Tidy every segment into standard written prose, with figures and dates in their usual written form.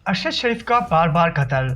ارشد شریف کا بار بار قتل۔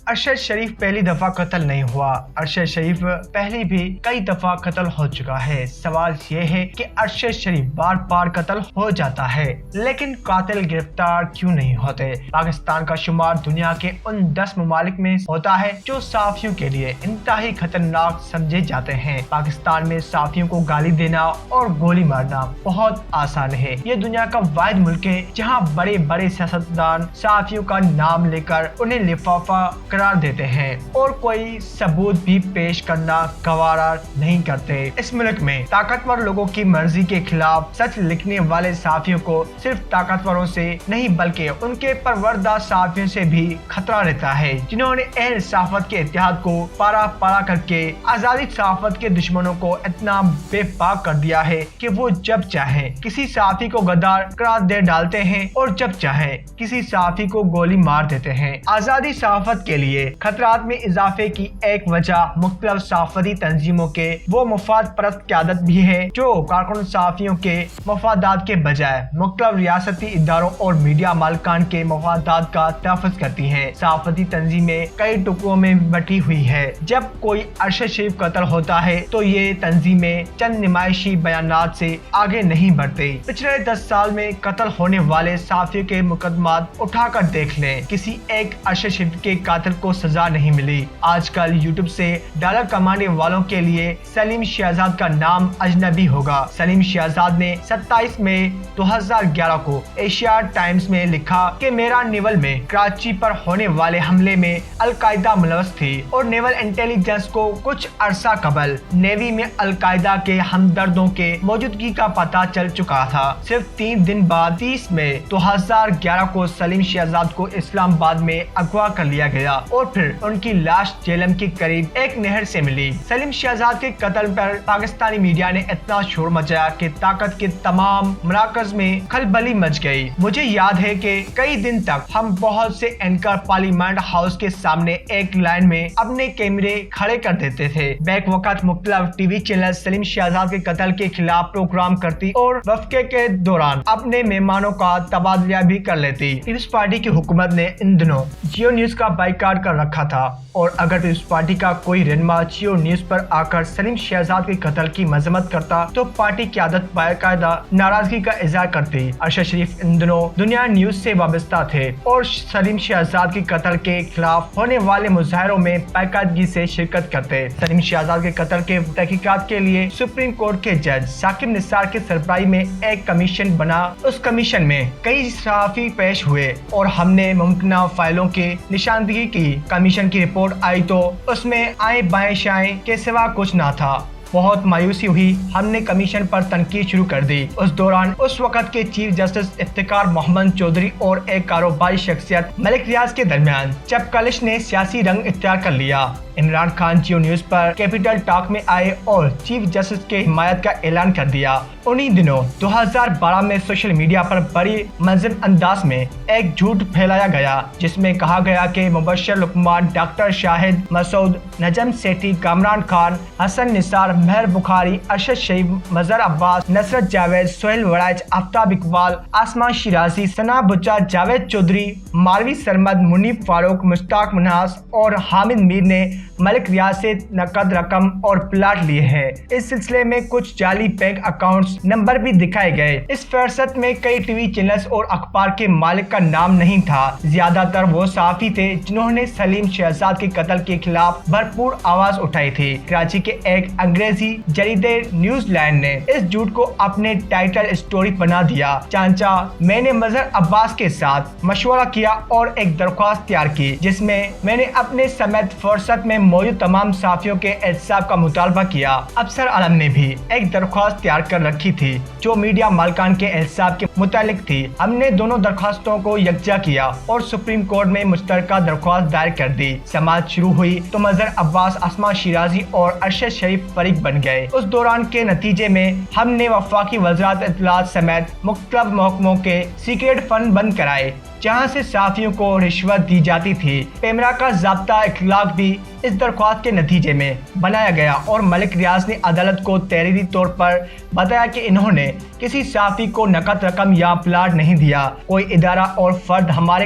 ارشد شریف پہلی دفعہ قتل نہیں ہوا، ارشد شریف پہلے بھی کئی دفعہ قتل ہو چکا ہے۔ سوال یہ ہے کہ ارشد شریف بار بار قتل ہو جاتا ہے لیکن قاتل گرفتار کیوں نہیں ہوتے؟ پاکستان کا شمار دنیا کے ان 10 ممالک میں ہوتا ہے جو صحافیوں کے لیے انتہائی خطرناک سمجھے جاتے ہیں۔ پاکستان میں صحافیوں کو گالی دینا اور گولی مارنا بہت آسان ہے۔ یہ دنیا کا واحد ملک ہے جہاں بڑے بڑے سیاستدان صحافیوں کا نام لے کر انہیں لفافہ قرار دیتے ہیں اور کوئی ثبوت بھی پیش کرنا گوارا نہیں کرتے۔ اس ملک میں طاقتور لوگوں کی مرضی کے خلاف سچ لکھنے والے صحافیوں کو صرف طاقتوروں سے نہیں بلکہ ان کے پروردہ صحافیوں سے بھی خطرہ رہتا ہے، جنہوں نے اہل صحافت کے اتحاد کو پارا کر کے آزادی صحافت کے دشمنوں کو اتنا بے باک کر دیا ہے کہ وہ جب چاہیں کسی صحافی کو غدار قرار دے ڈالتے ہیں اور جب چاہیں کسی صحافی کو گولی مار دیتے ہیں۔ آزادی صحافت کے لیے خطرات میں اضافے کی ایک وجہ مختلف صحافتی تنظیموں کے وہ مفاد پرست قیادت بھی ہے جو کارکن صحافیوں کے مفادات کے بجائے مختلف ریاستی اداروں اور میڈیا مالکان کے مفادات کا تحفظ کرتی ہیں۔ صحافتی تنظیمیں کئی ٹکڑوں میں بٹی ہوئی ہے۔ جب کوئی ارشد شریف قتل ہوتا ہے تو یہ تنظیمیں چند نمائشی بیانات سے آگے نہیں بڑھتے۔ پچھلے 10 سال میں قتل ہونے والے صحافیوں کے مقدمات اٹھا کر دیکھ لیں، کسی ایک ارشد شریف کے قاتل کو سزا نہیں ملی۔ آج کل یوٹیوب سے ڈالر کمانے والوں کے لیے سلیم شہزاد کا نام اجنبی ہوگا۔ سلیم شہزاد نے 27 مئی 2011 کو ایشیا ٹائمز میں لکھا کہ میرا نیول میں کراچی پر ہونے والے حملے میں القاعدہ ملوث تھی اور نیول انٹیلیجنس کو کچھ عرصہ قبل نیوی میں القاعدہ کے ہمدردوں کے موجودگی کا پتہ چل چکا تھا۔ صرف 3 دن بعد 30 مئی 2011 کو سلیم شہزاد کو اسلام آباد میں اغوا کر لیا گیا اور پھر ان کی لاش جیلم کے قریب ایک نہر سے ملی۔ سلیم شہزاد کے قتل پر پاکستانی میڈیا نے اتنا شور مچایا کہ طاقت کے تمام مراکز میں کھلبلی مچ گئی۔ مجھے یاد ہے کہ کئی دن تک ہم بہت سے اینکر پارلیمنٹ ہاؤس کے سامنے ایک لائن میں اپنے کیمرے کھڑے کر دیتے تھے۔ بیک وقت مختلف ٹی وی چینل سلیم شہزاد کے قتل کے خلاف پروگرام کرتی اور وقفے کے دوران اپنے مہمانوں کا تبادلہ بھی کر لیتی۔ پیپلز پارٹی کی حکومت نے ان دنوں جیو نیوز کا بائیکاٹ کر رکھا تھا اور اگر پیپلز پارٹی کا کوئی رہنما جیو نیوز پر آ کر سلیم شہزاد کے قتل کی مذمت کرتا تو پارٹی قیادت باقاعدہ ناراضگی کا اظہار کرتی۔ ارشد شریف ان دنوں دنیا نیوز سے وابستہ تھے اور سلیم شہزاد کے قتل کے خلاف ہونے والے مظاہروں میں باقاعدگی سے شرکت کرتے۔ سلیم شہزاد کے قتل کے تحقیقات کے لیے سپریم کورٹ کے جج ثاقب نثار کی سربراہی میں ایک کمیشن بنا۔ اس کمیشن میں کئی صحافی پیش ہوئے اور ہم نے ممکنہ فائلوں کی نشاندہی کی۔ کمیشن کی رپورٹ آئی تو اس میں آئیں بائیں شائیں کے سوا کچھ نہ تھا۔ بہت مایوسی ہوئی، ہم نے کمیشن پر تنقید شروع کر دی۔ اس دوران اس وقت کے چیف جسٹس افتخار محمد چودھری اور ایک کاروباری شخصیت ملک ریاض کے درمیان چپکلش نے سیاسی رنگ اختیار کر لیا۔ عمران خان جیو نیوز پر کیپٹل ٹاک میں آئے اور چیف جسٹس کے حمایت کا اعلان کر دیا۔ انہی دنوں 2012 میں سوشل میڈیا پر بڑی منظم انداز میں ایک جھوٹ پھیلایا گیا جس میں کہا گیا کہ مبشر لقمان، ڈاکٹر شاہد مسعود، نجم سیٹھی، کامران خان، حسن نثار، مہر بخاری، ارشد شریف، مظہر عباس، نصرت جاوید، سہیل وڑائچ، آفتاب اقبال، آسمان شیرازی، ثنا بچہ، جاوید چودھری، ماروی سرمد، منیب فاروق، مشتاق منہاس اور حامد میر نے ملک ریاض سے نقد رقم اور پلاٹ لیے ہیں۔ اس سلسلے میں کچھ جعلی بینک اکاؤنٹس نمبر بھی دکھائے گئے۔ اس فہرست میں کئی ٹی وی چینلز اور اخبار کے مالک کا نام نہیں تھا۔ زیادہ تر وہ صحافی تھے جنہوں نے سلیم شہزاد کے قتل کے خلاف بھرپور آواز اٹھائی تھی۔ کراچی کے ایک انگریزی جریدے نیوز لینڈ نے اس جھوٹ کو اپنے ٹائٹل اسٹوری بنا دیا۔ چانچہ میں نے مظہر عباس کے ساتھ مشورہ کیا اور ایک درخواست تیار کی جس میں میں نے اپنے سمیت فہرست میں موجود تمام صحافیوں کے احتساب کا مطالبہ کیا۔ افسر عالم نے بھی ایک درخواست تیار کر رکھی تھی جو میڈیا مالکان کے احتساب کے متعلق تھی۔ ہم نے دونوں درخواستوں کو یکجا کیا اور سپریم کورٹ میں مشترکہ درخواست دائر کر دی۔ سماعت شروع ہوئی تو مظہر عباس، آسمان شیرازی اور ارشد شریف فریق بن گئے۔ اس دوران کے نتیجے میں ہم نے وفاقی وزارت اطلاعات سمیت مختلف محکموں کے سیکریٹ فنڈ بند کرائے جہاں سے صحافیوں کو رشوت دی جاتی تھی۔ پیمرا کا ضابطہ اخلاق بھی اس درخواست کے نتیجے میں بنایا گیا اور ملک ریاض نے عدالت کو تحریری طور پر بتایا کہ انہوں نے کسی صحافی کو نقد رقم یا پلاٹ نہیں دیا۔ کوئی ادارہ اور فرد ہمارے